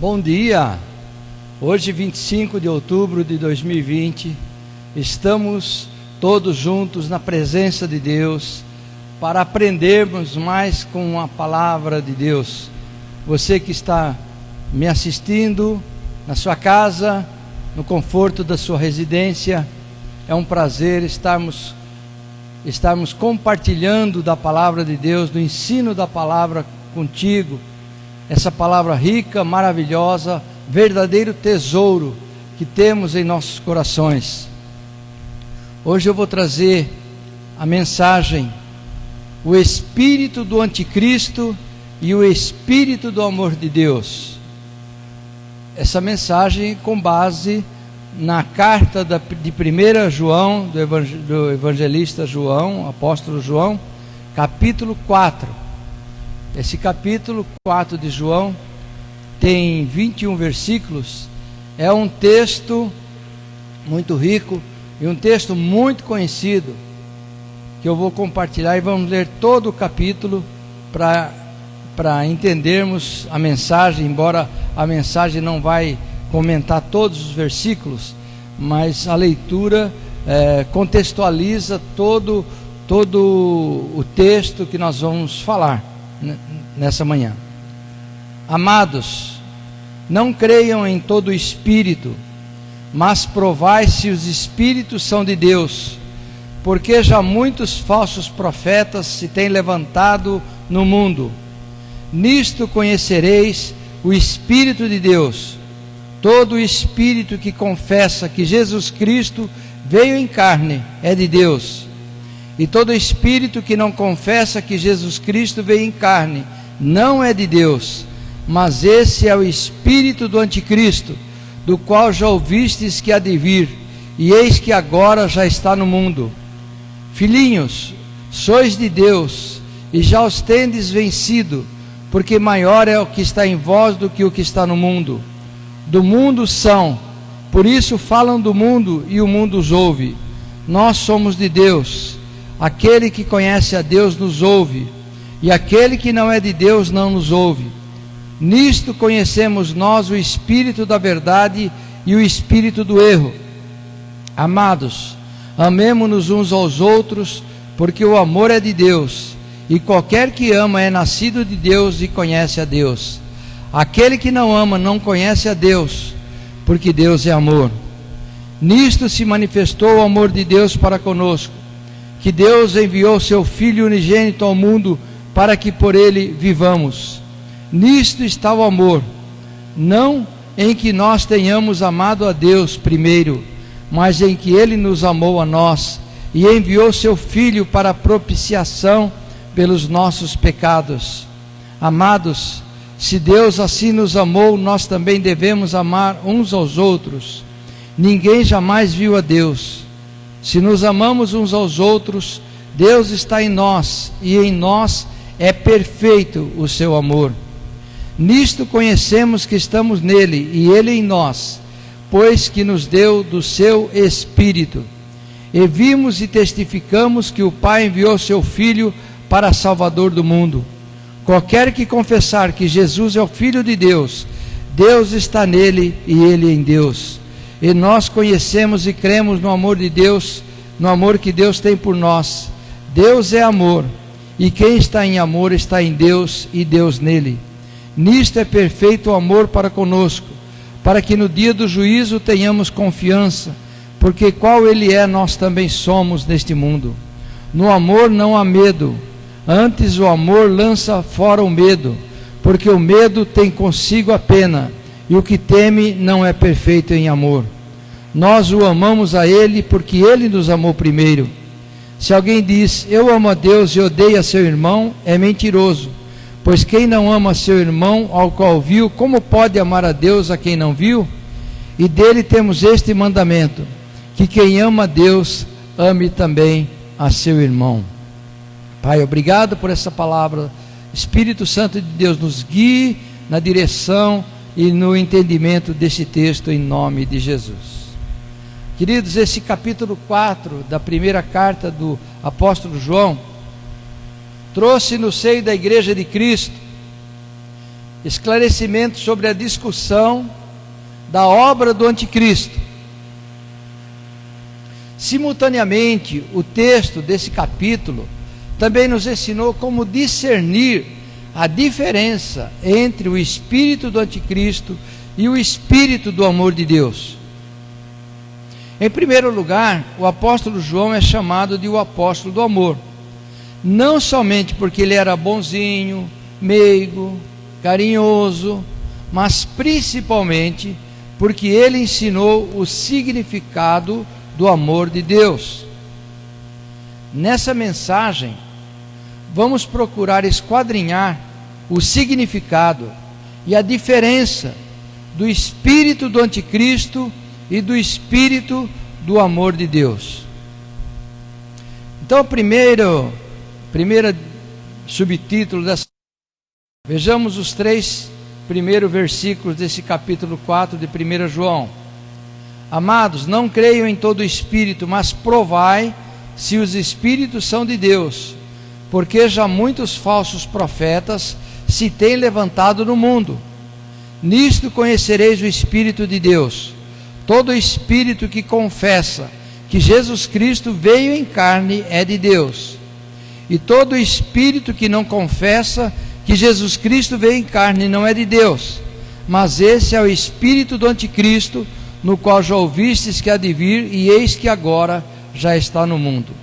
Bom dia! Hoje, 25 de outubro de 2020, estamos todos juntos na presença de Deus para aprendermos mais com a palavra de Deus. Você que está me assistindo na sua casa, no conforto da sua residência, é um prazer estarmos compartilhando da palavra de Deus, do ensino da palavra contigo. Essa palavra rica, maravilhosa, verdadeiro tesouro que temos em nossos corações. Hoje eu vou trazer a mensagem: o espírito do anticristo e o espírito do amor de Deus. Essa mensagem com base na carta de 1 João, do evangelista João, apóstolo João, capítulo 4. Esse capítulo 4 de João tem 21 versículos. É um texto muito rico e um texto muito conhecido, que eu vou compartilhar, e vamos ler todo o capítulo para entendermos a mensagem, embora a mensagem não vai comentar todos os versículos, mas a leitura contextualiza todo o texto que nós vamos falar nessa manhã. Amados, não creiam em todo espírito, mas provai se os espíritos são de Deus, porque já muitos falsos profetas se têm levantado no mundo. Nisto conhecereis o Espírito de Deus. Todo espírito que confessa que Jesus Cristo veio em carne é de Deus. E todo espírito que não confessa que Jesus Cristo veio em carne não é de Deus. Mas esse é o espírito do anticristo, do qual já ouvistes que há de vir, e eis que agora já está no mundo. Filhinhos, sois de Deus, e já os tendes vencido, porque maior é o que está em vós do que o que está no mundo. Do mundo são, por isso falam do mundo, e o mundo os ouve. Nós somos de Deus. Aquele que conhece a Deus nos ouve, e aquele que não é de Deus não nos ouve. Nisto conhecemos nós o espírito da verdade e o espírito do erro. Amados, amemo-nos uns aos outros, porque o amor é de Deus, e qualquer que ama é nascido de Deus e conhece a Deus. Aquele que não ama não conhece a Deus, porque Deus é amor. Nisto se manifestou o amor de Deus para conosco, que Deus enviou seu Filho unigênito ao mundo para que por ele vivamos. Nisto está o amor, não em que nós tenhamos amado a Deus primeiro, mas em que ele nos amou a nós e enviou seu Filho para propiciação pelos nossos pecados. Amados, se Deus assim nos amou, nós também devemos amar uns aos outros. Ninguém jamais viu a Deus. Se nos amamos uns aos outros, Deus está em nós, e em nós é perfeito o seu amor. Nisto conhecemos que estamos nele, e ele em nós, pois que nos deu do seu Espírito. E vimos e testificamos que o Pai enviou seu Filho para Salvador do mundo. Qualquer que confessar que Jesus é o Filho de Deus, Deus está nele e ele em Deus. E nós conhecemos e cremos no amor de Deus, no amor que Deus tem por nós. Deus é amor, e quem está em amor está em Deus e Deus nele. Nisto é perfeito o amor para conosco, para que no dia do juízo tenhamos confiança, porque qual ele é, nós também somos neste mundo. No amor não há medo, antes o amor lança fora o medo, porque o medo tem consigo a pena, e o que teme não é perfeito em amor. Nós o amamos a ele, porque ele nos amou primeiro. Se alguém diz, eu amo a Deus e odeia seu irmão, é mentiroso. Pois quem não ama seu irmão, ao qual viu, como pode amar a Deus a quem não viu? E dele temos este mandamento, que quem ama a Deus, ame também a seu irmão. Pai, obrigado por essa palavra. Espírito Santo de Deus, nos guie na direção e no entendimento desse texto, em nome de Jesus. Queridos, esse capítulo 4 da primeira carta do apóstolo João trouxe no seio da igreja de Cristo esclarecimento sobre a discussão da obra do anticristo. Simultaneamente, o texto desse capítulo também nos ensinou como discernir a diferença entre o espírito do anticristo e o espírito do amor de Deus. Em primeiro lugar, o apóstolo João é chamado de o apóstolo do amor, não somente porque ele era bonzinho, meigo, carinhoso, mas principalmente porque ele ensinou o significado do amor de Deus. Nessa mensagem, vamos procurar esquadrinhar o significado e a diferença do espírito do anticristo e do espírito do amor de Deus. Então, primeiro subtítulo dessa, vejamos os 3 primeiros versículos desse capítulo 4 de 1 João. Amados, não creiam em todo espírito, mas provai se os espíritos são de Deus, porque já muitos falsos profetas se têm levantado no mundo. Nisto conhecereis o Espírito de Deus. Todo espírito que confessa que Jesus Cristo veio em carne é de Deus. E todo espírito que não confessa que Jesus Cristo veio em carne não é de Deus. Mas esse é o espírito do anticristo, no qual já ouvistes que há de vir, e eis que agora já está no mundo.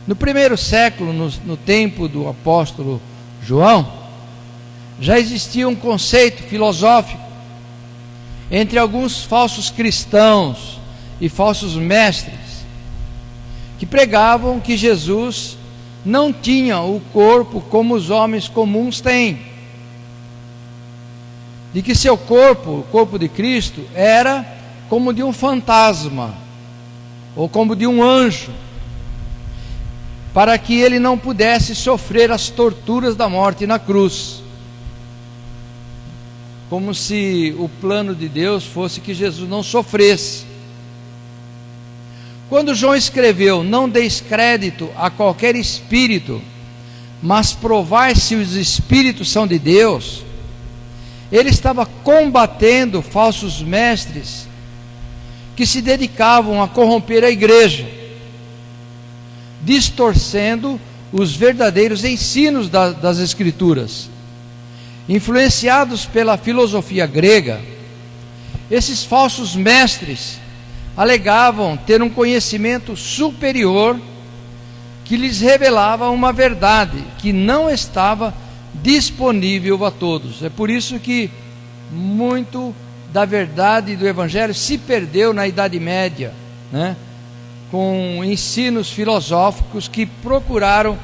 No primeiro século, no tempo do apóstolo João, já existia um conceito filosófico entre alguns falsos cristãos e falsos mestres, que pregavam que Jesus não tinha o corpo como os homens comuns têm, de que seu corpo, o corpo de Cristo, era como de um fantasma, ou como de um anjo, para que ele não pudesse sofrer as torturas da morte na cruz. Como se o plano de Deus fosse que Jesus não sofresse. Quando João escreveu, não deis crédito a qualquer espírito, mas provai se os espíritos são de Deus, ele estava combatendo falsos mestres que se dedicavam a corromper a igreja, distorcendo os verdadeiros ensinos das Escrituras. Influenciados pela filosofia grega, esses falsos mestres alegavam ter um conhecimento superior que lhes revelava uma verdade que não estava disponível a todos. É por isso que muito da verdade do Evangelho se perdeu na Idade Média, né? Com ensinos filosóficos que procuraram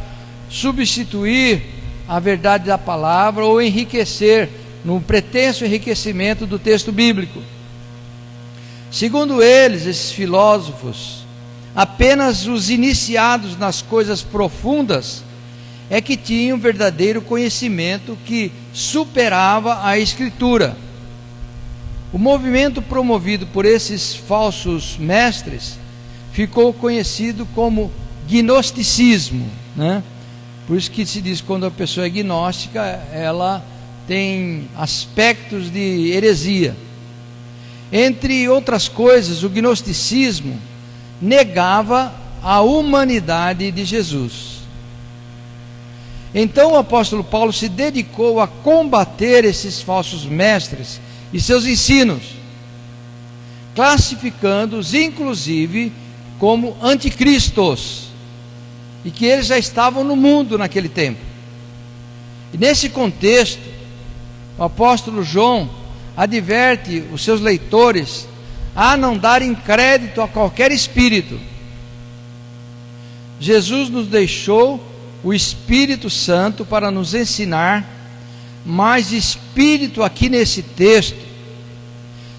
substituir a verdade da palavra ou enriquecer, no pretenso enriquecimento do texto bíblico. Segundo eles, esses filósofos, apenas os iniciados nas coisas profundas é que tinham verdadeiro conhecimento que superava a Escritura. O movimento promovido por esses falsos mestres ficou conhecido como gnosticismo, né? Por isso que se diz que quando a pessoa é gnóstica, ela tem aspectos de heresia. Entre outras coisas, o gnosticismo negava a humanidade de Jesus. Então o apóstolo Paulo se dedicou a combater esses falsos mestres e seus ensinos, classificando-os inclusive como anticristos, e que eles já estavam no mundo naquele tempo. E nesse contexto, o apóstolo João adverte os seus leitores a não darem crédito a qualquer espírito. Jesus nos deixou o Espírito Santo para nos ensinar, mas espírito aqui nesse texto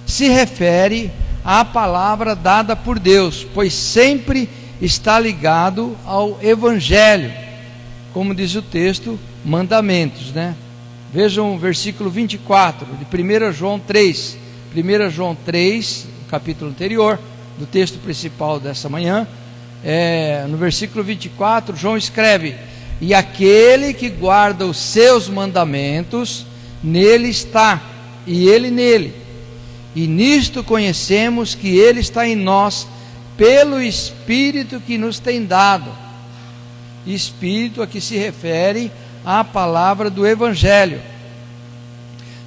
se refere à palavra dada por Deus, pois sempre está ligado ao Evangelho, como diz o texto, mandamentos, né? Vejam o versículo 24 de 1 João 3. 1 João 3, capítulo anterior, do texto principal dessa manhã, no versículo 24, João escreve: e aquele que guarda os seus mandamentos nele está, e ele nele. E nisto conhecemos que ele está em nós, pelo Espírito que nos tem dado. Espírito a que se refere à palavra do Evangelho.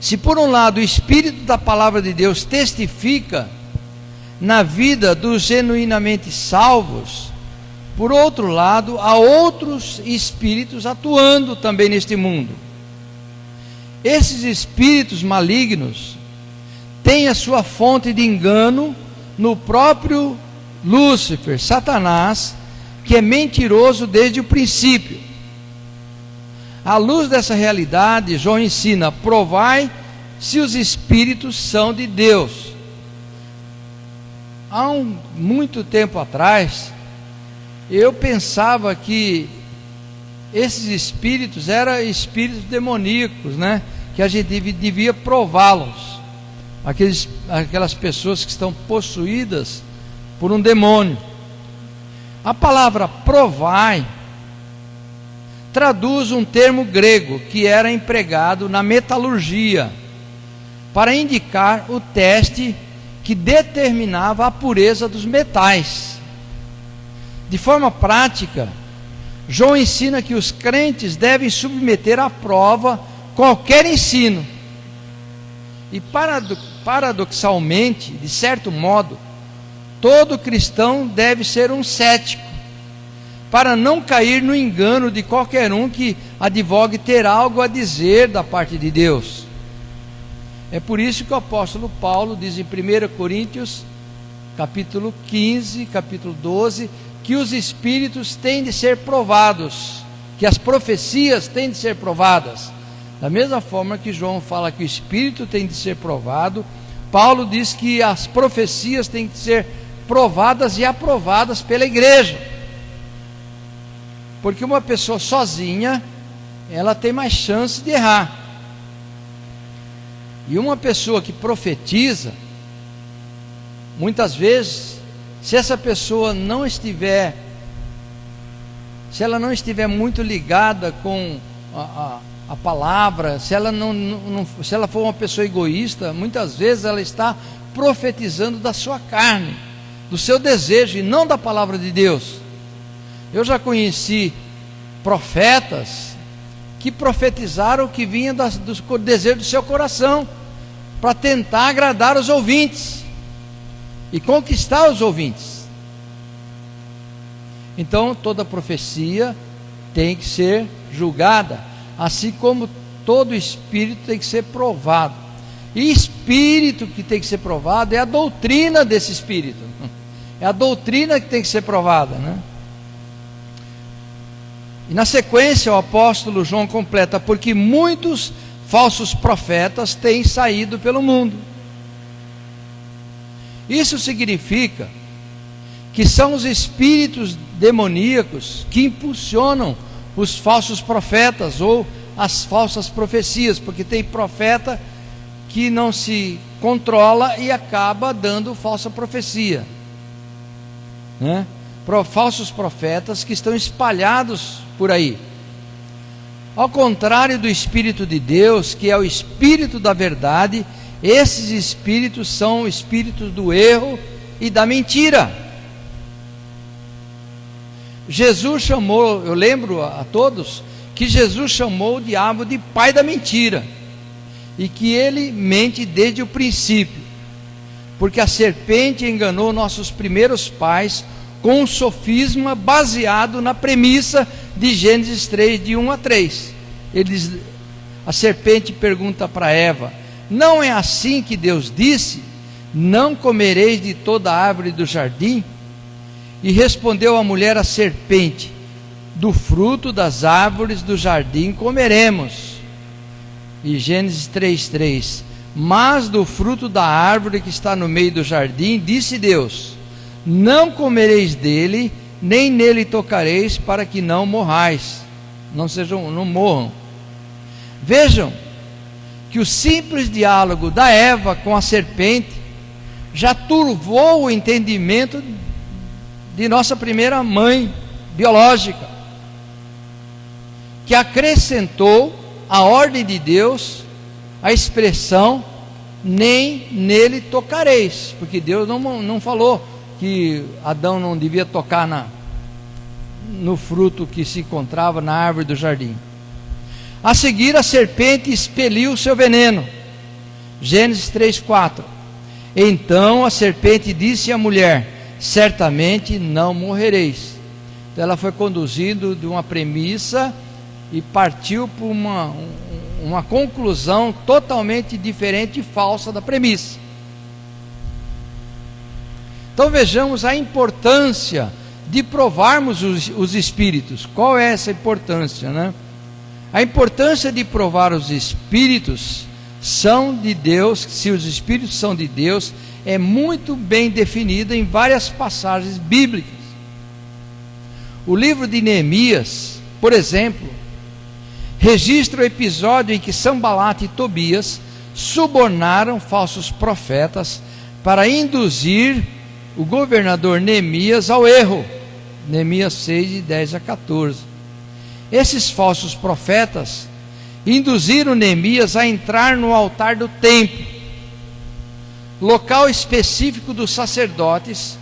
Se por um lado o Espírito da palavra de Deus testifica na vida dos genuinamente salvos, por outro lado, há outros espíritos atuando também neste mundo. Esses espíritos malignos têm a sua fonte de engano no próprio Lúcifer, Satanás, que é mentiroso desde o princípio. À luz dessa realidade, João ensina: provai se os espíritos são de Deus. Há muito tempo atrás, eu pensava que esses espíritos eram espíritos demoníacos, né? Que a gente devia prová-los. Aquelas pessoas que estão possuídas por um demônio. A palavra provai traduz um termo grego que era empregado na metalurgia para indicar o teste que determinava a pureza dos metais. De forma prática, João ensina que os crentes devem submeter à prova qualquer ensino. E paradoxalmente, de certo modo, todo cristão deve ser um cético, para não cair no engano de qualquer um que advogue ter algo a dizer da parte de Deus. É por isso que o apóstolo Paulo diz em 1 Coríntios, capítulo 15, capítulo 12, que os espíritos têm de ser provados, que as profecias têm de ser provadas. Da mesma forma que João fala que o espírito tem de ser provado, Paulo diz que as profecias têm de ser provadas e aprovadas pela igreja. Porque uma pessoa sozinha, ela tem mais chance de errar. E uma pessoa que profetiza, muitas vezes, se essa pessoa não estiver, se ela não estiver muito ligada com a palavra, se ela se ela for uma pessoa egoísta, muitas vezes ela está profetizando da sua carne, do seu desejo, e não da palavra de Deus. Eu já conheci profetas que profetizaram o que vinha do desejo do seu coração, para tentar agradar os ouvintes e conquistar os ouvintes. Então toda profecia tem que ser julgada, assim como todo espírito tem que ser provado. E espírito que tem que ser provado é a doutrina desse espírito, é a doutrina que tem que ser provada, né? E na sequência o apóstolo João completa: porque muitos falsos profetas têm saído pelo mundo. Isso significa que são os espíritos demoníacos que impulsionam os falsos profetas ou as falsas profecias, porque tem profeta que não se controla e acaba dando falsa profecia, né? Falsos profetas que estão espalhados por aí. Ao contrário do Espírito de Deus, que é o Espírito da verdade, esses espíritos são espíritos do erro e da mentira. Jesus chamou, eu lembro a todos, que Jesus chamou o diabo de pai da mentira, e que ele mente desde o princípio, porque a serpente enganou nossos primeiros pais com um sofisma baseado na premissa de Gênesis 3, de 1 a 3. A serpente pergunta para Eva: não é assim que Deus disse, não comereis de toda a árvore do jardim? E respondeu a mulher à serpente: do fruto das árvores do jardim comeremos. E Gênesis 3:3: mas do fruto da árvore que está no meio do jardim, disse Deus: não comereis dele, nem nele tocareis, para que não morrais, não morram. Vejam que o simples diálogo da Eva com a serpente já turvou o entendimento de nossa primeira mãe biológica, que acrescentou à ordem de Deus a expressão nem nele tocareis, porque Deus não falou que Adão não devia tocar no fruto que se encontrava na árvore do jardim. A seguir, a serpente expeliu o seu veneno. Gênesis 3:4. Então a serpente disse à mulher: certamente não morrereis. Então ela foi conduzindo de uma premissa e partiu para uma conclusão totalmente diferente e falsa da premissa. Então vejamos a importância de provarmos os espíritos. Qual é essa importância, né? A importância de provar os espíritos são de Deus, se os espíritos são de Deus, é muito bem definida em várias passagens bíblicas. O livro de Neemias, por exemplo, registra o episódio em que Sanbalate e Tobias subornaram falsos profetas para induzir o governador Neemias ao erro. Neemias 6, de 10 a 14. Esses falsos profetas induziram Neemias a entrar no altar do templo, local específico dos sacerdotes,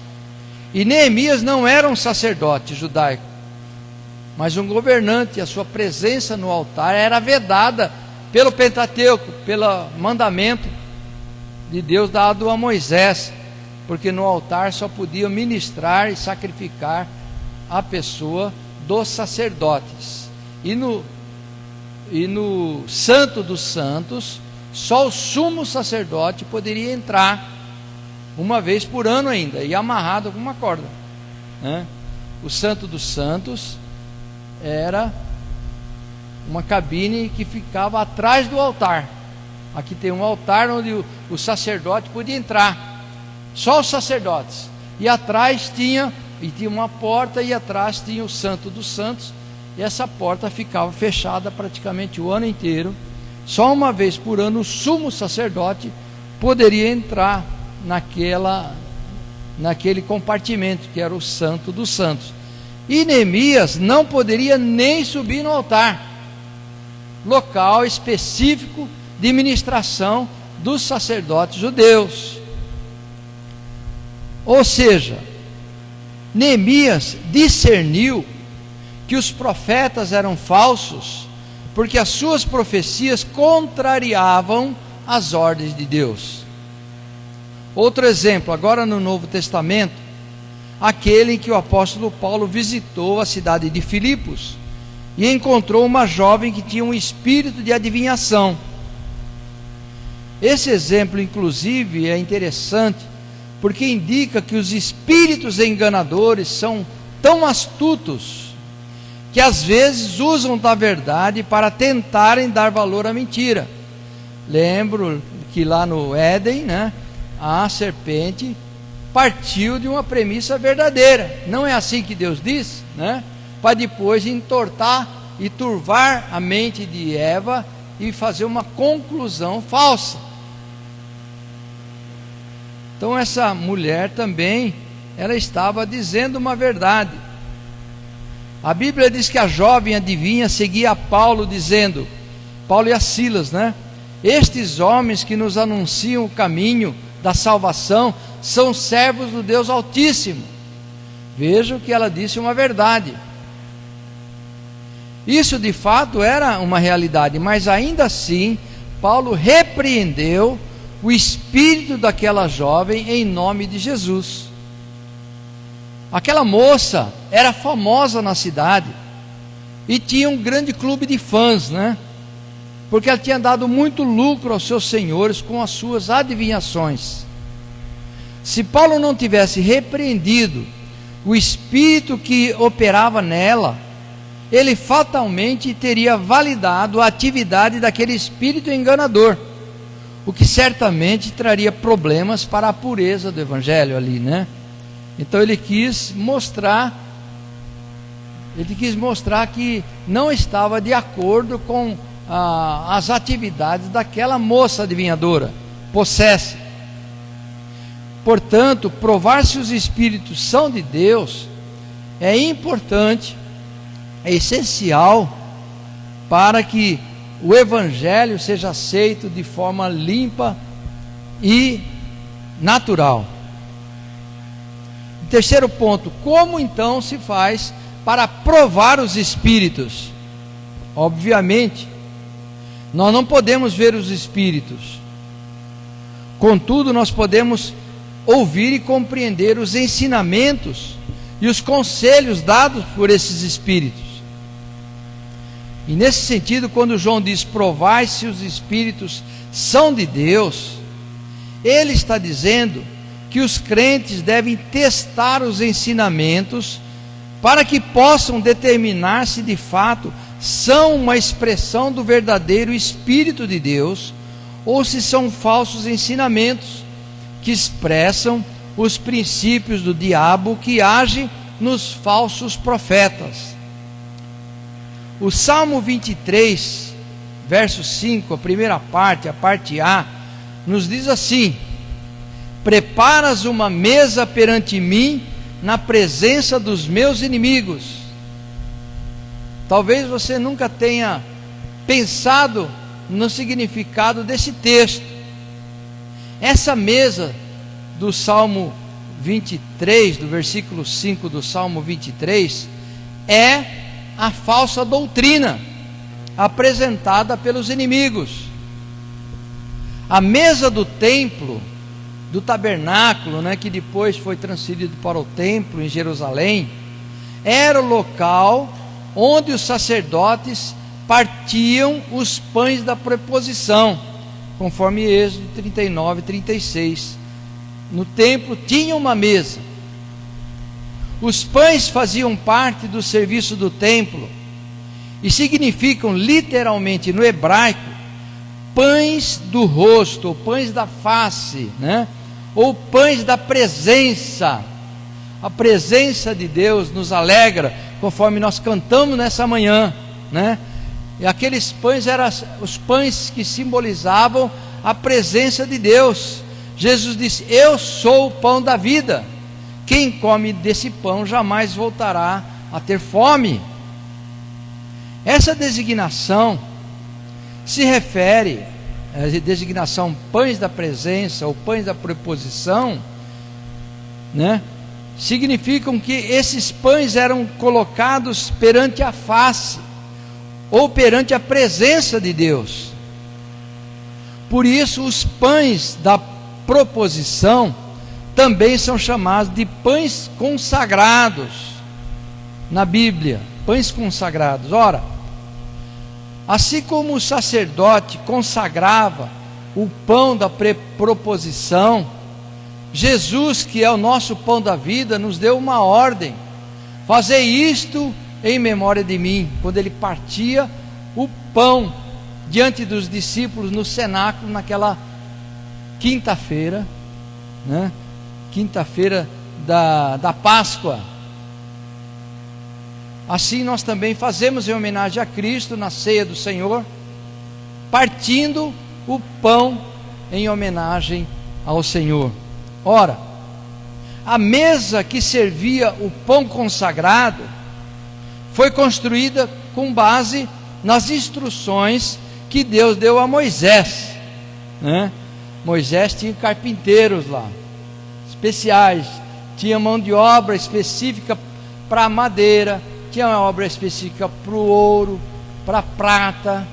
e Neemias não era um sacerdote judaico, mas um governante. A sua presença no altar era vedada pelo Pentateuco, pelo mandamento de Deus dado a Moisés, porque no altar só podiam ministrar e sacrificar a pessoa dos sacerdotes, e no Santo dos Santos só o sumo sacerdote poderia entrar uma vez por ano ainda, e amarrado com uma corda, né? O Santo dos Santos era uma cabine que ficava atrás do altar. Aqui tem um altar onde o sacerdote podia entrar, só os sacerdotes, e atrás tinha uma porta, e atrás tinha o Santo dos Santos, e essa porta ficava fechada praticamente o ano inteiro. Só uma vez por ano o sumo sacerdote poderia entrar naquele compartimento que era o Santo dos Santos. E Neemias não poderia nem subir no altar, local específico de ministração dos sacerdotes judeus. Ou seja, Neemias discerniu que os profetas eram falsos, porque as suas profecias contrariavam as ordens de Deus. Outro exemplo, agora no Novo Testamento, aquele em que o apóstolo Paulo visitou a cidade de Filipos e encontrou uma jovem que tinha um espírito de adivinhação. Esse exemplo, inclusive, é interessante, porque indica que os espíritos enganadores são tão astutos que às vezes usam da verdade para tentarem dar valor à mentira. Lembro que lá no Éden, né, a serpente partiu de uma premissa verdadeira. Não é assim que Deus diz, né? Para depois entortar e turvar a mente de Eva e fazer uma conclusão falsa. Então essa mulher também, ela estava dizendo uma verdade. A Bíblia diz que a jovem adivinha seguia a Paulo dizendo, Paulo e a Silas, né? Estes homens que nos anunciam o caminho da salvação são servos do Deus Altíssimo. Vejam que ela disse uma verdade. Isso de fato era uma realidade, mas ainda assim Paulo repreendeu o espírito daquela jovem em nome de Jesus. Aquela moça era famosa na cidade e tinha um grande clube de fãs, né? Porque ela tinha dado muito lucro aos seus senhores com as suas adivinhações. Se Paulo não tivesse repreendido o espírito que operava nela, ele fatalmente teria validado a atividade daquele espírito enganador, o que certamente traria problemas para a pureza do evangelho ali, né? Então ele quis mostrar que não estava de acordo com as atividades daquela moça adivinhadora, possessa. Portanto, provar se os espíritos são de Deus é importante, é essencial para que o Evangelho seja aceito de forma limpa e natural. Terceiro ponto, como então se faz para provar os espíritos? Obviamente, nós não podemos ver os espíritos, contudo, nós podemos ouvir e compreender os ensinamentos e os conselhos dados por esses espíritos. E nesse sentido, quando João diz: provai se os espíritos são de Deus, ele está dizendo que os crentes devem testar os ensinamentos para que possam determinar se de fato são uma expressão do verdadeiro Espírito de Deus ou se são falsos ensinamentos que expressam os princípios do diabo que age nos falsos profetas. O Salmo 23, verso 5, a primeira parte, a parte A, nos diz assim: preparas uma mesa perante mim na presença dos meus inimigos. Talvez você nunca tenha pensado no significado desse texto. Essa mesa do Salmo 23, do versículo 5 do Salmo 23, é a falsa doutrina apresentada pelos inimigos. A mesa do templo, do tabernáculo, que depois foi transferido para o templo em Jerusalém, era o local onde os sacerdotes partiam os pães da preposição, conforme Êxodo 39 e 36. No templo tinha uma mesa. Os pães faziam parte do serviço do templo e significam literalmente no hebraico pães do rosto, ou pães da face, ou pães da presença. A presença de Deus nos alegra, conforme nós cantamos nessa manhã, E aqueles pães eram os pães que simbolizavam a presença de Deus. Jesus disse: eu sou o pão da vida, quem come desse pão jamais voltará a ter fome. Essa designação se refere, a designação pães da presença ou pães da preposição, significam que esses pães eram colocados perante a face ou perante a presença de Deus. Por isso, os pães da proposição também são chamados de pães consagrados na Bíblia, pães consagrados. Ora, assim como o sacerdote consagrava o pão da proposição, Jesus, que é o nosso pão da vida, nos deu uma ordem: fazei isto em memória de mim, quando ele partia o pão diante dos discípulos no cenáculo, naquela quinta-feira, quinta-feira da Páscoa. Assim nós também fazemos em homenagem a Cristo na ceia do Senhor, partindo o pão em homenagem ao Senhor. Ora, a mesa que servia o pão consagrado foi construída com base nas instruções que Deus deu a Moisés, Moisés tinha carpinteiros lá, especiais, tinha mão de obra específica para a madeira, tinha uma obra específica para o ouro, para a prata,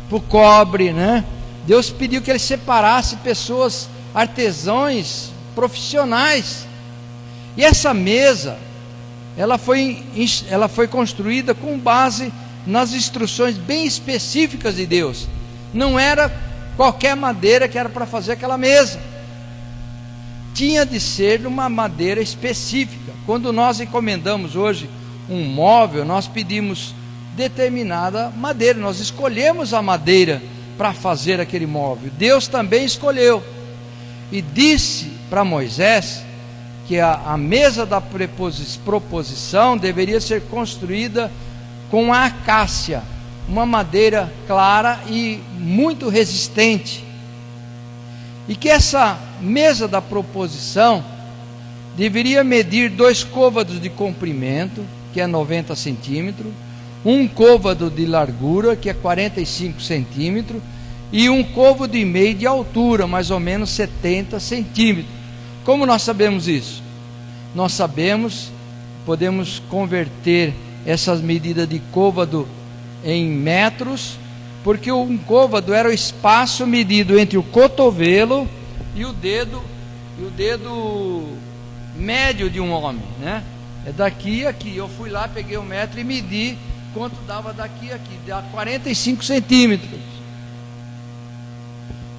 para o cobre, Deus pediu que ele separasse pessoas, artesãos, profissionais. E essa mesa, ela foi construída com base nas instruções bem específicas de Deus. Não era qualquer madeira que era para fazer aquela mesa, tinha de ser uma madeira específica. Quando nós encomendamos hoje um móvel, nós pedimos determinada madeira, nós escolhemos a madeira para fazer aquele móvel. Deus também escolheu e disse para Moisés que a mesa da proposição deveria ser construída com a acácia, uma madeira clara e muito resistente, e que essa mesa da proposição deveria medir 2 côvados de comprimento, que é 90 centímetros, um côvado de largura, que é 45 centímetros, e um côvado e meio de altura, mais ou menos 70 centímetros. Como nós sabemos isso? Nós sabemos, podemos converter essas medidas de côvado em metros, porque um côvado era o espaço medido entre o cotovelo e o dedo médio de um homem, né? É daqui a aqui. Eu fui lá, peguei um metro e medi quanto dava daqui a aqui, dá 45 centímetros.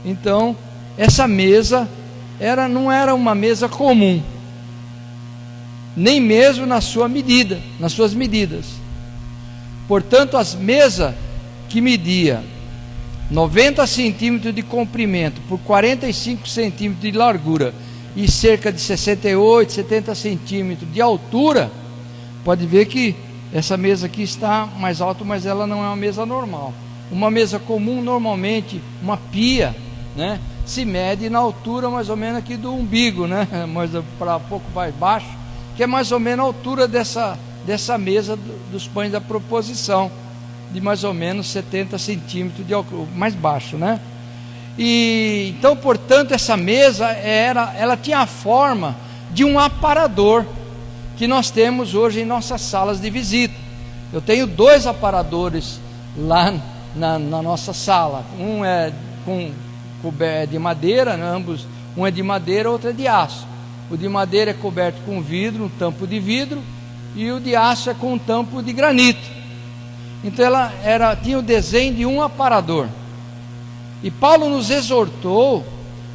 Então, essa mesa não era uma mesa comum, nem mesmo nas suas medidas. Portanto, as mesas que media 90 centímetros de comprimento por 45 centímetros de largura e cerca de 68, 70 centímetros de altura, pode ver que essa mesa aqui está mais alta, mas ela não é uma mesa normal. Uma mesa comum, normalmente, uma pia, né, se mede na altura mais ou menos aqui do umbigo, né, mas para um pouco mais baixo, que é mais ou menos a altura dessa mesa dos pães da proposição, de mais ou menos 70 centímetros de altura, mais baixo, né? E então, portanto, essa mesa ela tinha a forma de um aparador que nós temos hoje em nossas salas de visita. Eu tenho 2 aparadores lá na nossa sala. Um é de madeira, né? Ambos, um é de madeira, outro é de aço. O de madeira é coberto com vidro, um tampo de vidro, e o de aço é com um tampo de granito. Então ela tinha o desenho de um aparador. E Paulo nos exortou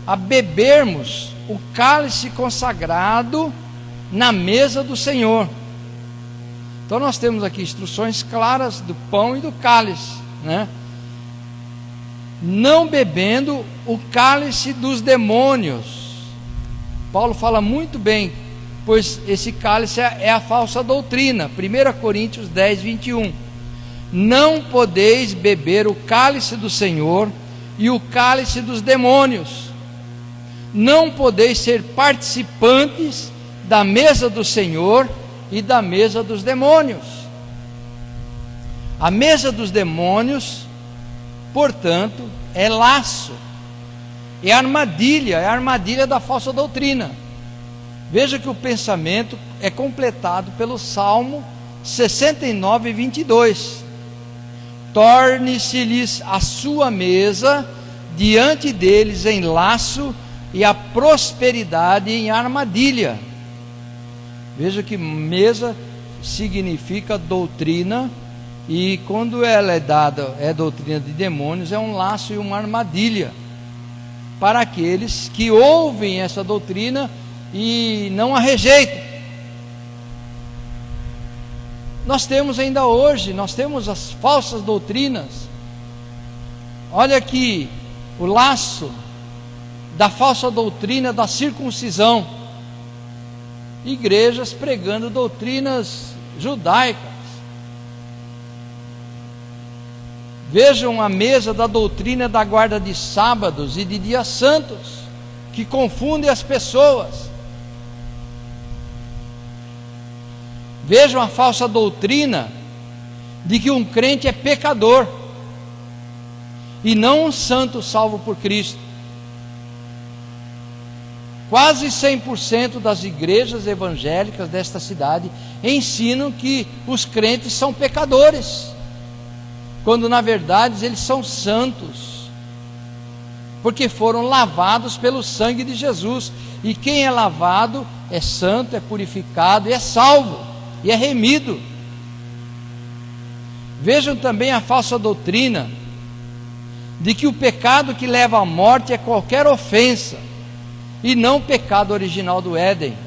a bebermos o cálice consagrado na mesa do Senhor. Então nós temos aqui instruções claras do pão e do cálice, né? Não bebendo o cálice dos demônios. Paulo fala muito bem, pois esse cálice é a falsa doutrina. 1 Coríntios 10, 21. Não podeis beber o cálice do Senhor e o cálice dos demônios. Não podeis ser participantes da mesa do Senhor e da mesa dos demônios. A mesa dos demônios, portanto, é laço, é a armadilha da falsa doutrina. Veja que o pensamento é completado pelo Salmo 69, 22. Torne-se-lhes a sua mesa diante deles em laço e a prosperidade em armadilha. Veja que mesa significa doutrina, e quando ela é doutrina de demônios, é um laço e uma armadilha para aqueles que ouvem essa doutrina e não a rejeitam. Nós temos ainda hoje, as falsas doutrinas. Olha aqui o laço da falsa doutrina da circuncisão. Igrejas pregando doutrinas judaicas. Vejam a mesa da doutrina da guarda de sábados e de dias santos, que confunde as pessoas. Vejam a falsa doutrina de que um crente é pecador e não um santo salvo por Cristo. Quase 100% das igrejas evangélicas desta cidade ensinam que os crentes são pecadores, quando na verdade eles são santos, porque foram lavados pelo sangue de Jesus. E quem é lavado é santo, é purificado e é salvo, e é remido. Vejam também a falsa doutrina de que o pecado que leva à morte é qualquer ofensa, e não o pecado original do Éden.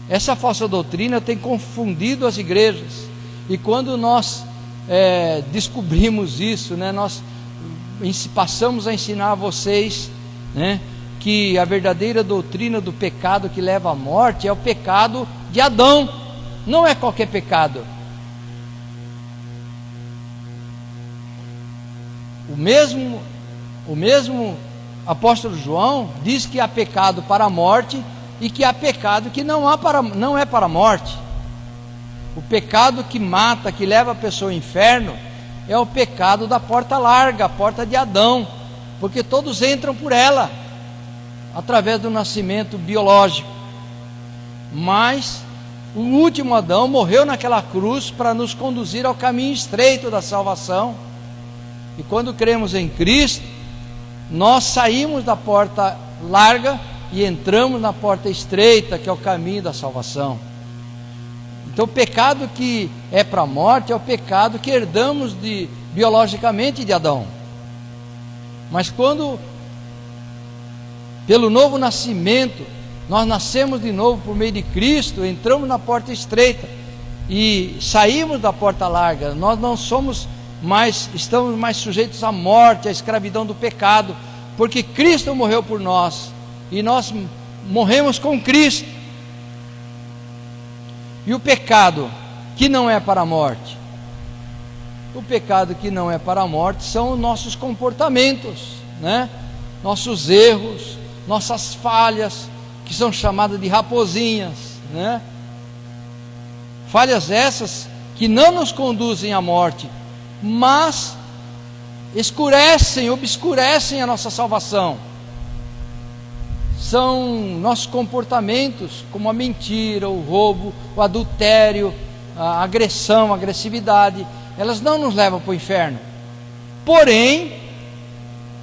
Essa falsa doutrina tem confundido as igrejas, e quando nós descobrimos isso, né, nós passamos a ensinar a vocês, né, que a verdadeira doutrina do pecado que leva à morte é o pecado de Adão, não é qualquer pecado. O mesmo apóstolo João diz que há pecado para a morte e que há pecado que não é para a morte. O pecado que mata, que leva a pessoa ao inferno, é o pecado da porta larga, a porta de Adão, porque todos entram por ela, através do nascimento biológico. Mas o último Adão morreu naquela cruz para nos conduzir ao caminho estreito da salvação. E quando cremos em Cristo, nós saímos da porta larga e entramos na porta estreita, que é o caminho da salvação. Então o pecado que é para a morte é o pecado que herdamos biologicamente de Adão. Mas quando, pelo novo nascimento, nós nascemos de novo por meio de Cristo, entramos na porta estreita e saímos da porta larga, nós não somos mais, estamos mais sujeitos à morte, à escravidão do pecado, porque Cristo morreu por nós e nós morremos com Cristo. E o pecado que não é para a morte? O pecado que não é para a morte são os nossos comportamentos, né? Nossos erros, nossas falhas, que são chamadas de raposinhas, né? Falhas essas que não nos conduzem à morte, mas obscurecem a nossa salvação. São nossos comportamentos, como a mentira, o roubo, o adultério, a agressão, a agressividade. Elas não nos levam para o inferno, porém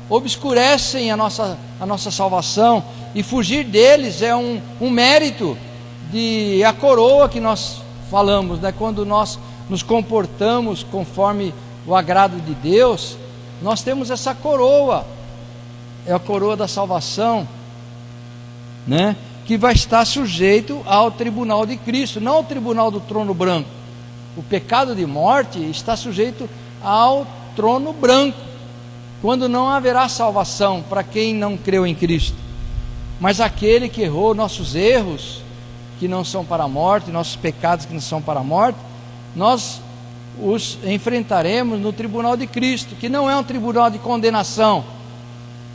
obscurecem a nossa salvação, e fugir deles é um mérito de a coroa que nós falamos, né? Quando nós nos comportamos conforme o agrado de Deus, nós temos essa coroa, é a coroa da salvação, né? Que vai estar sujeito ao tribunal de Cristo, não ao tribunal do trono branco. O pecado de morte está sujeito ao trono branco, quando não haverá salvação para quem não creu em Cristo. Mas aquele que errou, nossos erros que não são para a morte, nossos pecados que não são para a morte, nós os enfrentaremos no tribunal de Cristo, que não é um tribunal de condenação.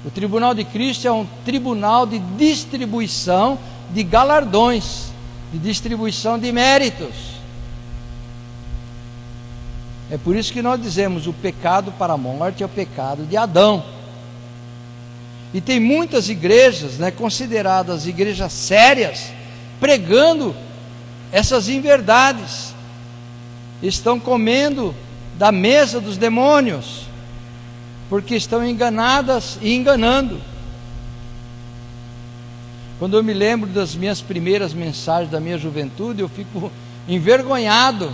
O tribunal de Cristo é um tribunal de distribuição de galardões, de distribuição de méritos. É por isso que nós dizemos: o pecado para a morte é o pecado de Adão. E tem muitas igrejas, né, consideradas igrejas sérias, pregando essas inverdades. Estão comendo da mesa dos demônios, porque estão enganadas e enganando. Quando eu me lembro das minhas primeiras mensagens da minha juventude, eu fico envergonhado,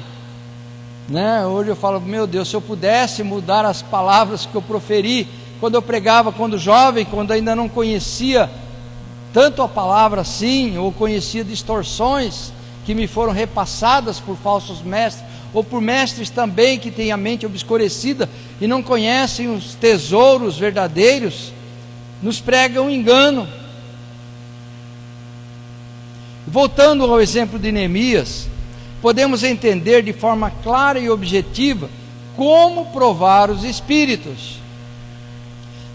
né? Hoje eu falo: meu Deus, se eu pudesse mudar as palavras que eu proferi quando eu pregava, quando jovem, quando ainda não conhecia tanto a palavra assim, ou conhecia distorções que me foram repassadas por falsos mestres, ou por mestres também que têm a mente obscurecida e não conhecem os tesouros verdadeiros, nos pregam engano. Voltando ao exemplo de Neemias, podemos entender de forma clara e objetiva como provar os espíritos.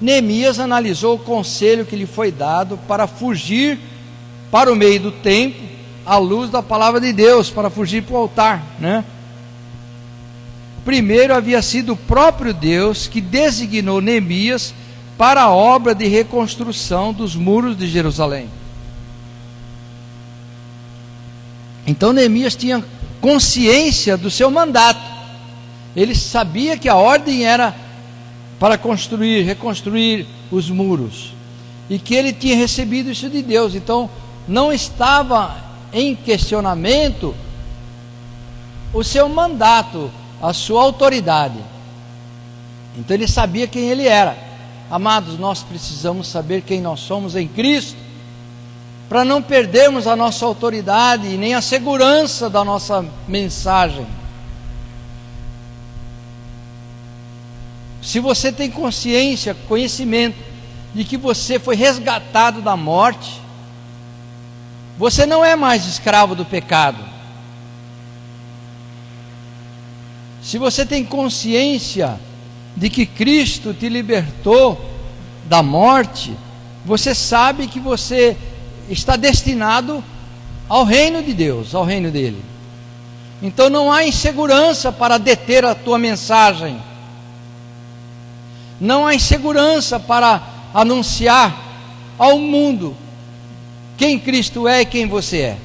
Neemias analisou o conselho que lhe foi dado para fugir para o meio do templo, à luz da palavra de Deus, para fugir para o altar, né? Primeiro havia sido o próprio Deus que designou Neemias para a obra de reconstrução dos muros de Jerusalém. Então Neemias tinha consciência do seu mandato. Ele sabia que a ordem era para reconstruir os muros, e que ele tinha recebido isso de Deus. Então não estava em questionamento o seu mandato, a sua autoridade. Então ele sabia quem ele era. Amados, nós precisamos saber quem nós somos em Cristo, para não perdermos a nossa autoridade e nem a segurança da nossa mensagem. Se você tem consciência, conhecimento de que você foi resgatado da morte, você não é mais escravo do pecado. Se você tem consciência de que Cristo te libertou da morte, você sabe que você está destinado ao reino de Deus, ao reino dele. Então não há insegurança para deter a tua mensagem. Não há insegurança para anunciar ao mundo quem Cristo é e quem você é.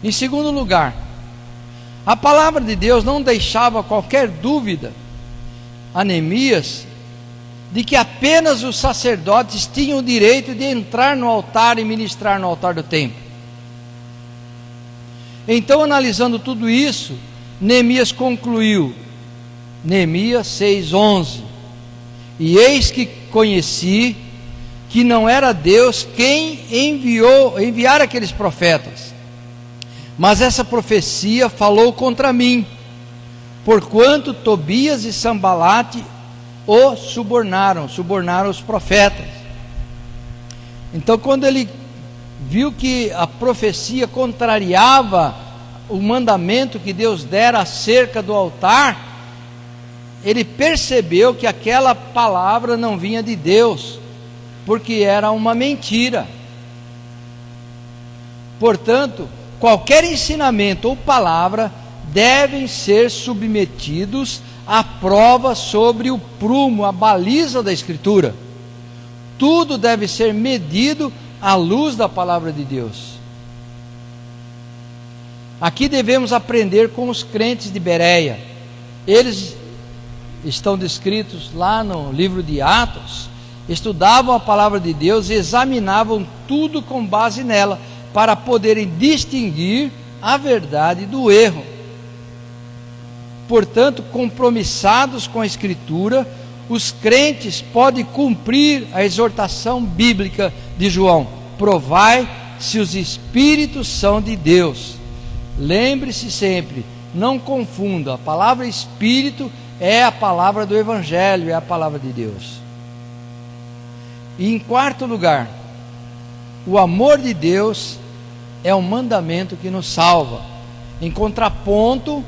Em segundo lugar, a palavra de Deus não deixava qualquer dúvida a Neemias de que apenas os sacerdotes tinham o direito de entrar no altar e ministrar no altar do templo. Então, analisando tudo isso, Neemias concluiu, Neemias 6:11, e eis que conheci que não era Deus quem enviar aqueles profetas, mas essa profecia falou contra mim, porquanto Tobias e Sambalate o subornaram os profetas. Então, quando ele viu que a profecia contrariava o mandamento que Deus dera acerca do altar, ele percebeu que aquela palavra não vinha de Deus, porque era uma mentira. Portanto, qualquer ensinamento ou palavra devem ser submetidos à prova sobre o prumo, a baliza da Escritura. Tudo deve ser medido à luz da palavra de Deus. Aqui devemos aprender com os crentes de Bereia. Eles estão descritos lá no livro de Atos. Estudavam a palavra de Deus e examinavam tudo com base nela, para poderem distinguir a verdade do erro. Portanto, compromissados com a Escritura, os crentes podem cumprir a exortação bíblica de João: provai se os Espíritos são de Deus. Lembre-se sempre, não confunda, a palavra Espírito é a palavra do Evangelho, é a palavra de Deus. E em quarto lugar, o amor de Deus é um mandamento que nos salva. Em contraponto,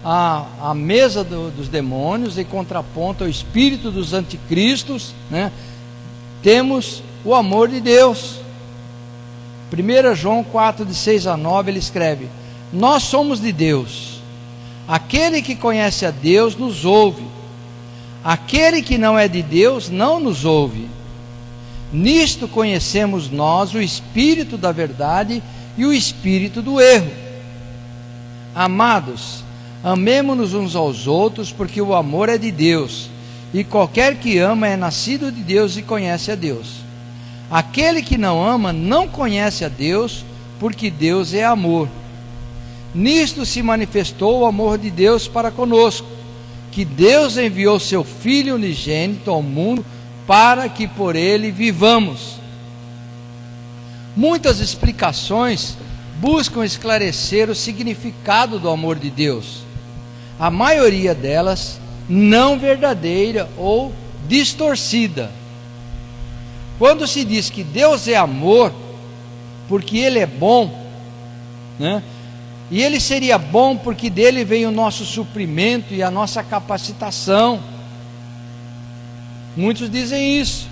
a mesa dos demônios, em contraponto ao espírito dos anticristos, temos o amor de Deus. 1 João 4, de 6-9, ele escreve: nós somos de Deus, aquele que conhece a Deus nos ouve, aquele que não é de Deus não nos ouve. Nisto conhecemos nós o espírito da verdade e o espírito do erro. Amados, amemo-nos uns aos outros, porque o amor é de Deus, e qualquer que ama é nascido de Deus e conhece a Deus. Aquele que não ama não conhece a Deus, porque Deus é amor. Nisto se manifestou o amor de Deus para conosco, que Deus enviou seu Filho unigênito ao mundo para que por ele vivamos. Muitas explicações buscam esclarecer o significado do amor de Deus, a maioria delas não verdadeira ou distorcida. Quando se diz que Deus é amor, porque Ele é bom, e Ele seria bom porque dele vem o nosso suprimento e a nossa capacitação. Muitos dizem isso.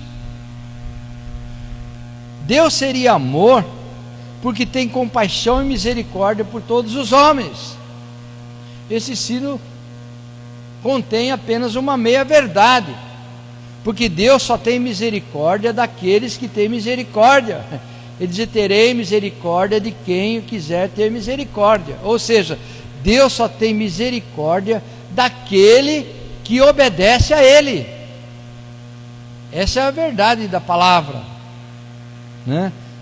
Deus seria amor porque tem compaixão e misericórdia por todos os homens. Esse ensino contém apenas uma meia verdade, porque Deus só tem misericórdia daqueles que têm misericórdia. Ele diz: terei misericórdia de quem quiser ter misericórdia. Ou seja, Deus só tem misericórdia daquele que obedece a Ele. Essa é a verdade da palavra,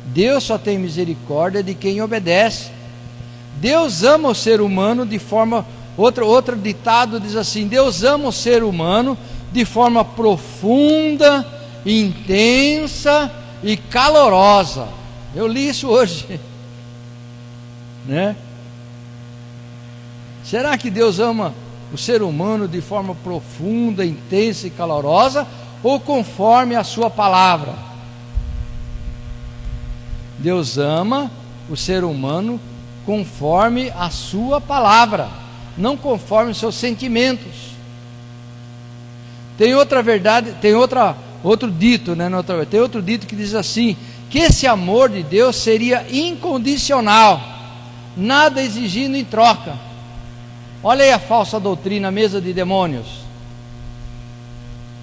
Deus só tem misericórdia de quem obedece. Deus ama o ser humano de forma... Outro ditado diz assim: Deus ama o ser humano de forma profunda, intensa e calorosa. Eu li isso hoje, Será que Deus ama o ser humano de forma profunda, intensa e calorosa, ou conforme a sua palavra? Deus ama o ser humano conforme a sua palavra, não conforme os seus sentimentos. Tem outra verdade, tem outro dito, tem outro dito que diz assim, que esse amor de Deus seria incondicional, nada exigindo em troca. Olha aí a falsa doutrina, a mesa de demônios.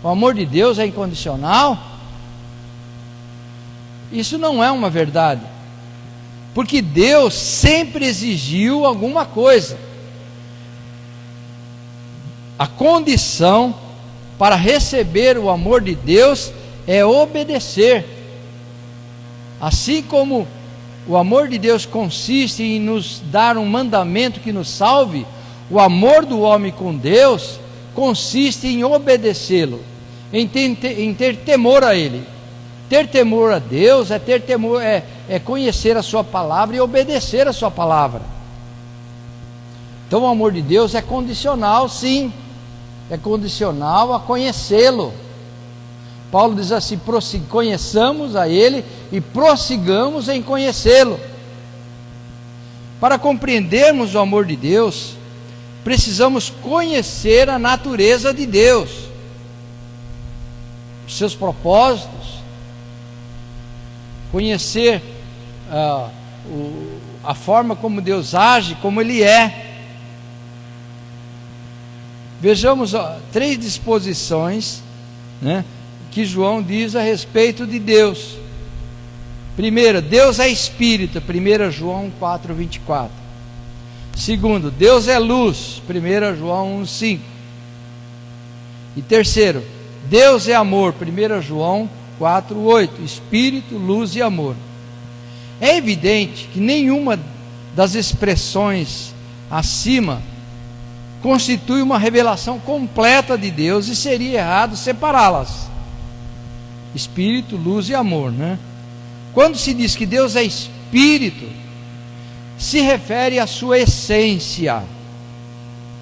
O amor de Deus é incondicional. Isso não é uma verdade, porque Deus sempre exigiu alguma coisa. A condição para receber o amor de Deus é obedecer. Assim como o amor de Deus consiste em nos dar um mandamento que nos salve, o amor do homem com Deus consiste em obedecê-lo, em ter temor a Ele. Ter temor a Deus é ter temor, é conhecer a sua palavra e obedecer a sua palavra. Então o amor de Deus é condicional, sim, é condicional a conhecê-lo. Paulo diz assim: conheçamos a Ele e prossigamos em conhecê-lo. Para compreendermos o amor de Deus, precisamos conhecer a natureza de Deus, os seus propósitos, conhecer a forma como Deus age, como Ele é. Vejamos 3 disposições, né, que João diz a respeito de Deus. Primeiro, Deus é Espírito, 1 João 4:24. Segundo, Deus é luz, 1 João 1:5. E terceiro, Deus é amor, 1 João 4:8. Espírito, luz e amor. É evidente que nenhuma das expressões acima constitui uma revelação completa de Deus e seria errado separá-las. Espírito, luz e amor, né? Quando se diz que Deus é Espírito, se refere à sua essência.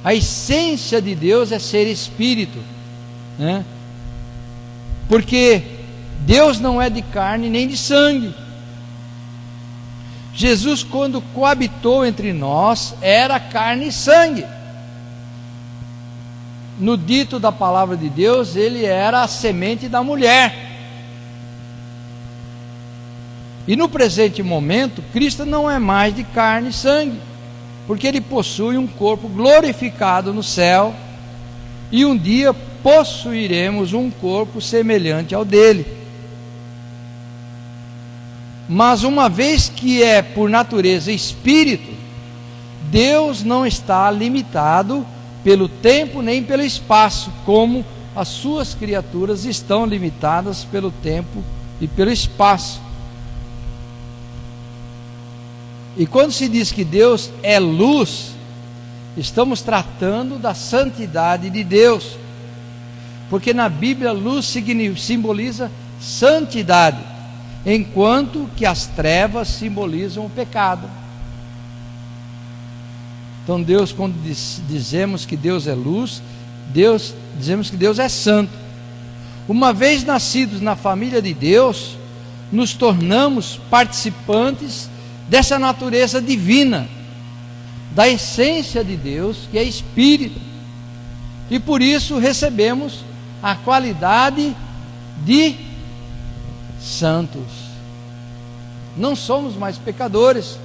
A essência de Deus é ser Espírito, né? Porque Deus não é de carne nem de sangue. Jesus, quando coabitou entre nós, era carne e sangue. No dito da palavra de Deus, ele era a semente da mulher. E no presente momento, Cristo não é mais de carne e sangue, porque Ele possui um corpo glorificado no céu, e um dia possuiremos um corpo semelhante ao dele. Mas uma vez que é por natureza espírito, Deus não está limitado pelo tempo nem pelo espaço, como as suas criaturas estão limitadas pelo tempo e pelo espaço. E quando se diz que Deus é luz, estamos tratando da santidade de Deus, porque na Bíblia luz simboliza santidade, enquanto que as trevas simbolizam o pecado. Então Deus, quando dizemos que Deus é luz, dizemos que Deus é santo. Uma vez nascidos na família de Deus, nos tornamos participantes dessa natureza divina, da essência de Deus, que é Espírito, e por isso recebemos a qualidade de santos. Não somos mais pecadores,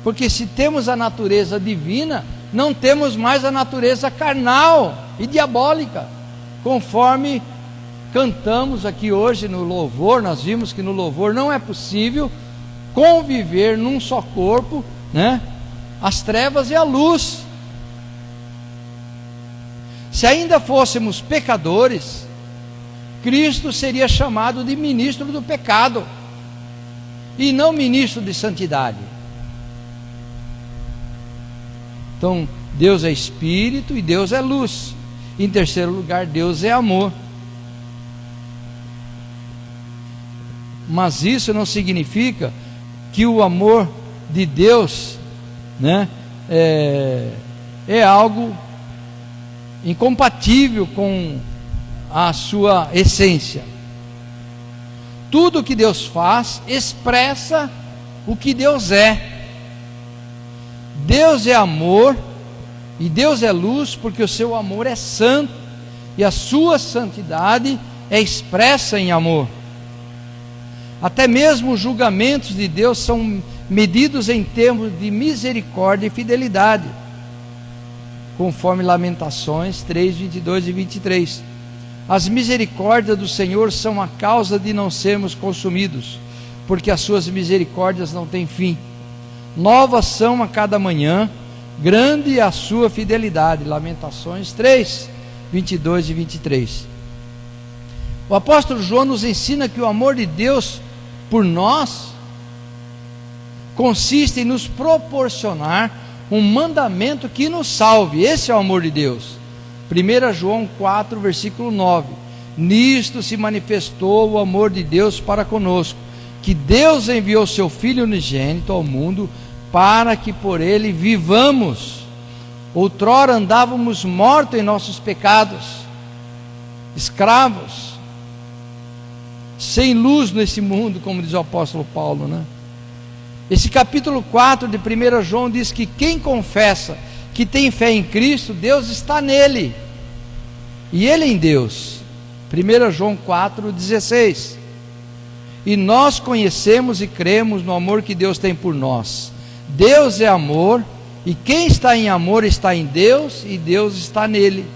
porque se temos a natureza divina, não temos mais a natureza carnal e diabólica, conforme cantamos aqui hoje no louvor. Nós vimos que no louvor não é possível conviver num só corpo, né? As trevas e a luz. Se ainda fôssemos pecadores, Cristo seria chamado de ministro do pecado e não ministro de santidade. Então, Deus é Espírito e Deus é luz. Em terceiro lugar, Deus é amor. Mas isso não significa que o amor de Deus, né, é algo incompatível com a sua essência. Tudo que Deus faz expressa o que Deus é. Deus é amor e Deus é luz, porque o seu amor é santo e a sua santidade é expressa em amor. Até mesmo os julgamentos de Deus são medidos em termos de misericórdia e fidelidade, conforme Lamentações 3, 22 e 23. As misericórdias do Senhor são a causa de não sermos consumidos, porque as suas misericórdias não têm fim. Novas são a cada manhã, grande é a sua fidelidade. Lamentações 3, 22 e 23. O apóstolo João nos ensina que o amor de Deus por nós consiste em nos proporcionar um mandamento que nos salve. Esse é o amor de Deus. 1 João 4, versículo 9. Nisto se manifestou o amor de Deus para conosco, que Deus enviou seu Filho unigênito ao mundo para que por ele vivamos. Outrora andávamos mortos em nossos pecados, escravos, sem luz nesse mundo, como diz o apóstolo Paulo, né? Esse capítulo 4 de 1 João diz que quem confessa que tem fé em Cristo, Deus está nele, e ele em Deus. 1 João 4,16. E nós conhecemos e cremos no amor que Deus tem por nós. Deus é amor, e quem está em amor está em Deus, e Deus está nele.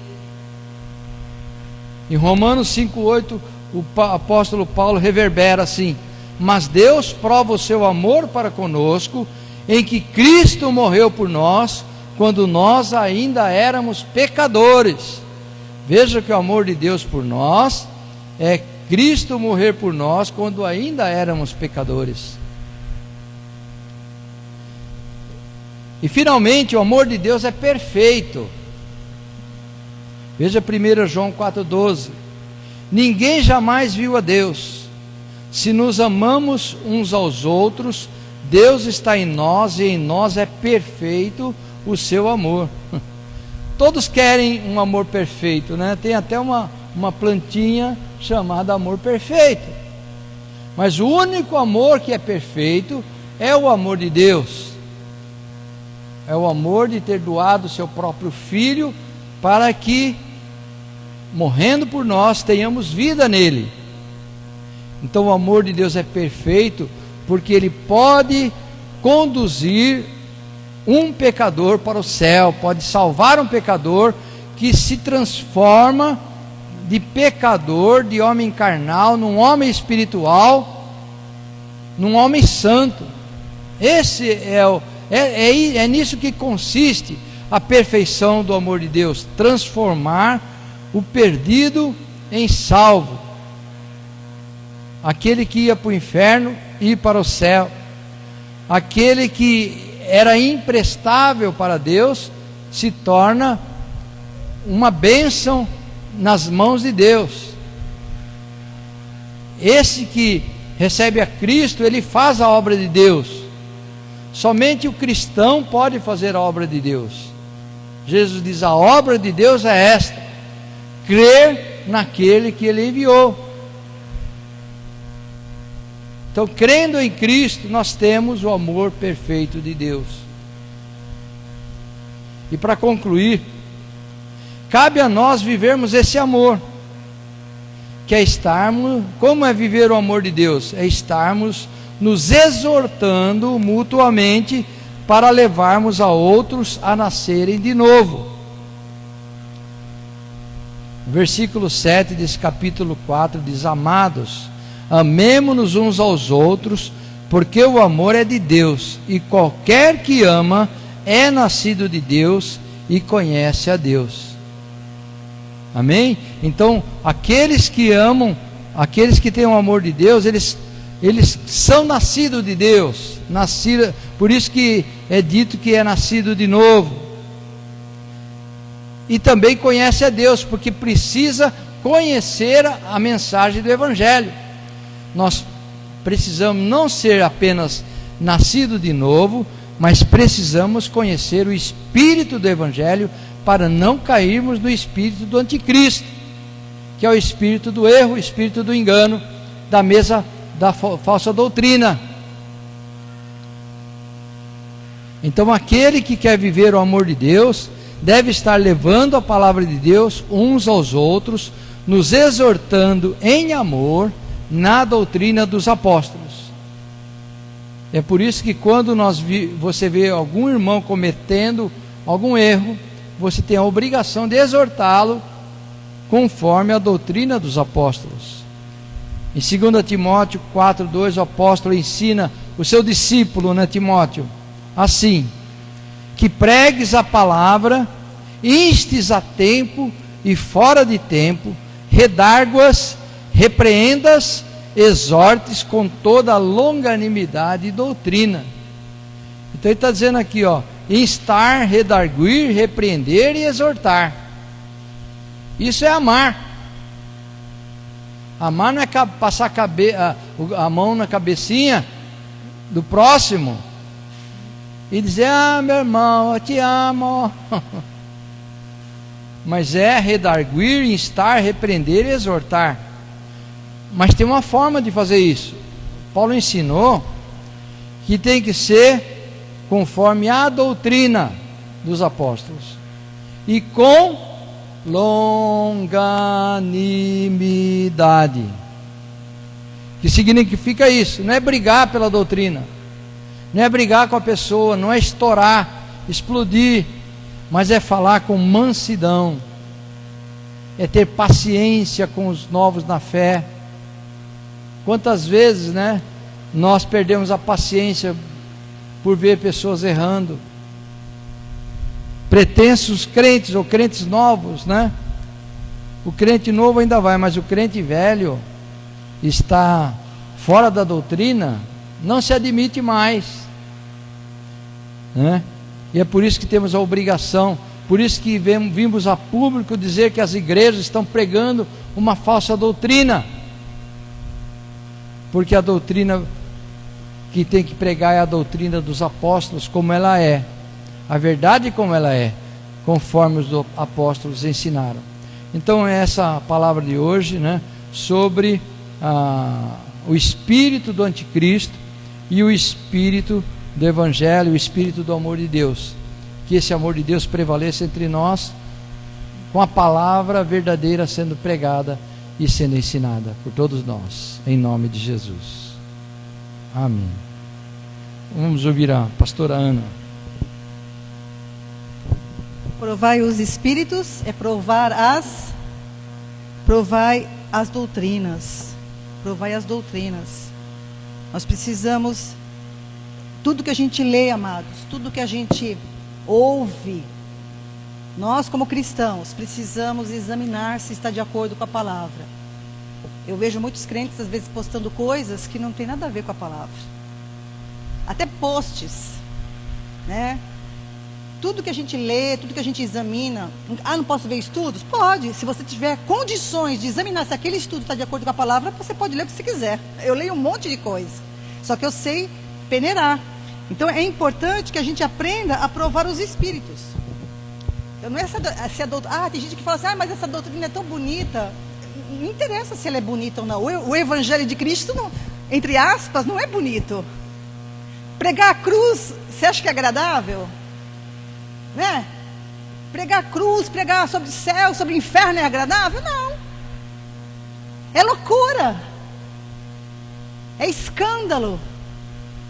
Em Romanos 5,8, o apóstolo Paulo reverbera assim: mas Deus prova o seu amor para conosco, em que Cristo morreu por nós, quando nós ainda éramos pecadores. Veja que o amor de Deus por nós é Cristo morrer por nós, quando ainda éramos pecadores. E finalmente, o amor de Deus é perfeito. Veja 1 João 4,12. Ninguém jamais viu a Deus. Se nos amamos uns aos outros, Deus está em nós, e em nós é perfeito o seu amor. Todos querem um amor perfeito, né? Tem até uma plantinha chamada amor perfeito. Mas o único amor que é perfeito é o amor de Deus. É o amor de ter doado o seu próprio Filho, para que, morrendo por nós, tenhamos vida nele. Então o amor de Deus é perfeito, porque ele pode conduzir um pecador para o céu, pode salvar um pecador que se transforma de pecador, de homem carnal, num homem espiritual, num homem santo. Esse é nisso que consiste a perfeição do amor de Deus: transformar o perdido em salvo, aquele que ia para o inferno ir para o céu, aquele que era imprestável para Deus se torna uma bênção nas mãos de Deus. Esse que recebe a Cristo, ele faz a obra de Deus. Somente o cristão pode fazer a obra de Deus. Jesus diz: a obra de Deus é esta: crer naquele que ele enviou. Então, crendo em Cristo, nós temos o amor perfeito de Deus. E para concluir, cabe a nós vivermos esse amor, que é estarmos, como é viver o amor de Deus? É estarmos nos exortando mutuamente para levarmos a outros a nascerem de novo. Versículo 7 desse capítulo 4 diz: amados, amemo-nos uns aos outros, porque o amor é de Deus, e qualquer que ama é nascido de Deus e conhece a Deus. Amém? Então, aqueles que amam, aqueles que têm o amor de Deus, eles são nascidos de Deus, por isso que é dito que é nascido de novo. E também conhece a Deus, porque precisa conhecer a mensagem do Evangelho. Nós precisamos não ser apenas nascido de novo, mas precisamos conhecer o espírito do Evangelho, para não cairmos no espírito do anticristo, que é o espírito do erro, o espírito do engano, da falsa doutrina. Então, aquele que quer viver o amor de Deus deve estar levando a palavra de Deus uns aos outros, nos exortando em amor, na doutrina dos apóstolos. É por isso que quando você vê algum irmão cometendo algum erro, você tem a obrigação de exortá-lo conforme a doutrina dos apóstolos. Em 2 Timóteo 4:2, o apóstolo ensina o seu discípulo, né, Timóteo, assim: que pregues a palavra, instes a tempo e fora de tempo, redarguas, repreendas, exortes com toda a longanimidade e doutrina. Então ele está dizendo aqui, instar, redarguir, repreender e exortar. Isso é amar. Amar não é passar a mão na cabecinha do próximo e dizer: ah, meu irmão, eu te amo. Mas é redarguir, instar, repreender e exortar. Mas tem uma forma de fazer isso. Paulo ensinou que tem que ser conforme a doutrina dos apóstolos e com longanimidade. Que significa isso? Não é brigar pela doutrina, não é brigar com a pessoa, não é estourar, explodir, mas é falar com mansidão, é ter paciência com os novos na fé. Quantas vezes, né, nós perdemos a paciência por ver pessoas errando, pretensos crentes ou crentes novos, né? O crente novo ainda vai, mas o crente velho está fora da doutrina, não se admite mais, né? E é por isso que temos a obrigação, por isso que vimos a público dizer que as igrejas estão pregando uma falsa doutrina, porque a doutrina que tem que pregar é a doutrina dos apóstolos, como ela é, a verdade como ela é, conforme os apóstolos ensinaram. Então essa a palavra de hoje, né, sobre o espírito do anticristo e o espírito do evangelho, o espírito do amor de Deus. Que esse amor de Deus prevaleça entre nós, com a palavra verdadeira sendo pregada e sendo ensinada por todos nós, em nome de Jesus. Amém. Vamos ouvir a pastora Ana. Provai os espíritos é provai as doutrinas. Provai as doutrinas. Nós precisamos, tudo que a gente lê, amados, tudo que a gente ouve, nós como cristãos precisamos examinar se está de acordo com a palavra. Eu vejo muitos crentes às vezes postando coisas que não tem nada a ver com a palavra, até posts, né? Tudo que a gente lê, tudo que a gente examina. Não posso ver estudos? Pode. Se você tiver condições de examinar se aquele estudo está de acordo com a palavra, você pode ler o que você quiser. Eu leio um monte de coisa, só que eu sei peneirar. Então é importante que a gente aprenda a provar os espíritos. Então não é se a doutrina, tem gente que fala assim: mas essa doutrina é tão bonita. Não interessa se ela é bonita ou não. O evangelho de Cristo, não, entre aspas, não é bonito. Pregar a cruz, você acha que é agradável? Né? Pregar a cruz, pregar sobre o céu, sobre o inferno é agradável? Não. É loucura. É escândalo.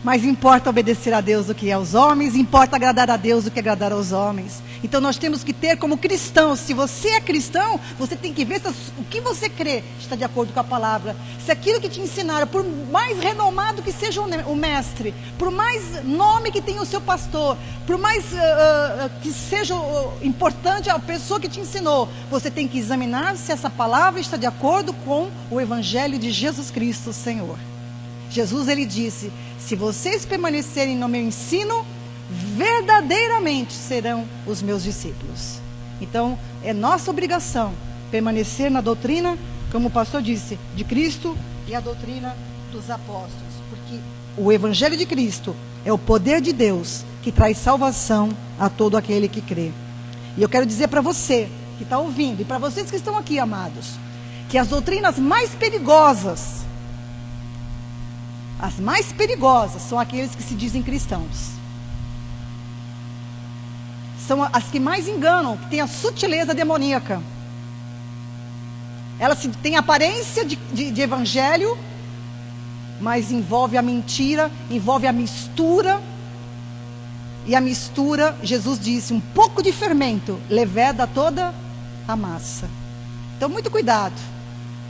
Mas importa obedecer a Deus do que aos homens, importa agradar a Deus do que agradar aos homens. Então nós temos que ter como cristãos, se você é cristão, você tem que ver se o que você crê está de acordo com a palavra. Se aquilo que te ensinaram, por mais renomado que seja o mestre, por mais nome que tenha o seu pastor, por mais que seja importante a pessoa que te ensinou, você tem que examinar se essa palavra está de acordo com o evangelho de Jesus Cristo, Senhor. Jesus, ele disse: se vocês permanecerem no meu ensino, verdadeiramente serão os meus discípulos. Então é nossa obrigação permanecer na doutrina, como o pastor disse, de Cristo e a doutrina dos apóstolos, porque o evangelho de Cristo é o poder de Deus que traz salvação a todo aquele que crê. E eu quero dizer para você que está ouvindo, e para vocês que estão aqui, amados, que as doutrinas mais perigosas são aqueles que se dizem cristãos. São as que mais enganam, que têm a sutileza demoníaca. Ela tem aparência de evangelho, mas envolve a mentira, envolve a mistura. E a mistura, Jesus disse, um pouco de fermento leveda toda a massa. Então, muito cuidado.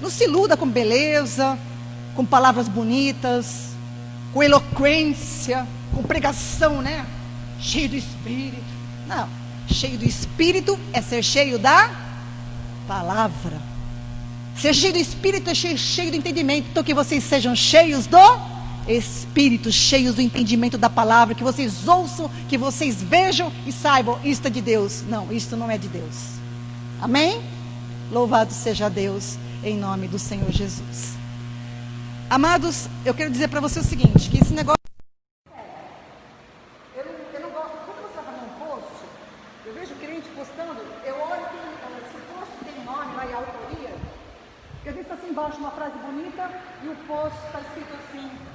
Não se iluda com beleza, com palavras bonitas, com eloquência, com pregação, né? Cheio do Espírito. Não, cheio do Espírito é ser cheio da palavra. Ser cheio do Espírito é cheio do entendimento. Então, que vocês sejam cheios do Espírito, cheios do entendimento da palavra, que vocês ouçam, que vocês vejam e saibam, isto é de Deus. Não, isto não é de Deus. Amém? Louvado seja Deus, em nome do Senhor Jesus. Amados, eu quero dizer para você o seguinte, que esse negócio... Eu não gosto, quando você vai fazer um post, eu vejo crente postando, eu olho, se o post tem nome lá e autoria, porque às vezes está assim embaixo uma frase bonita, e o post está escrito assim...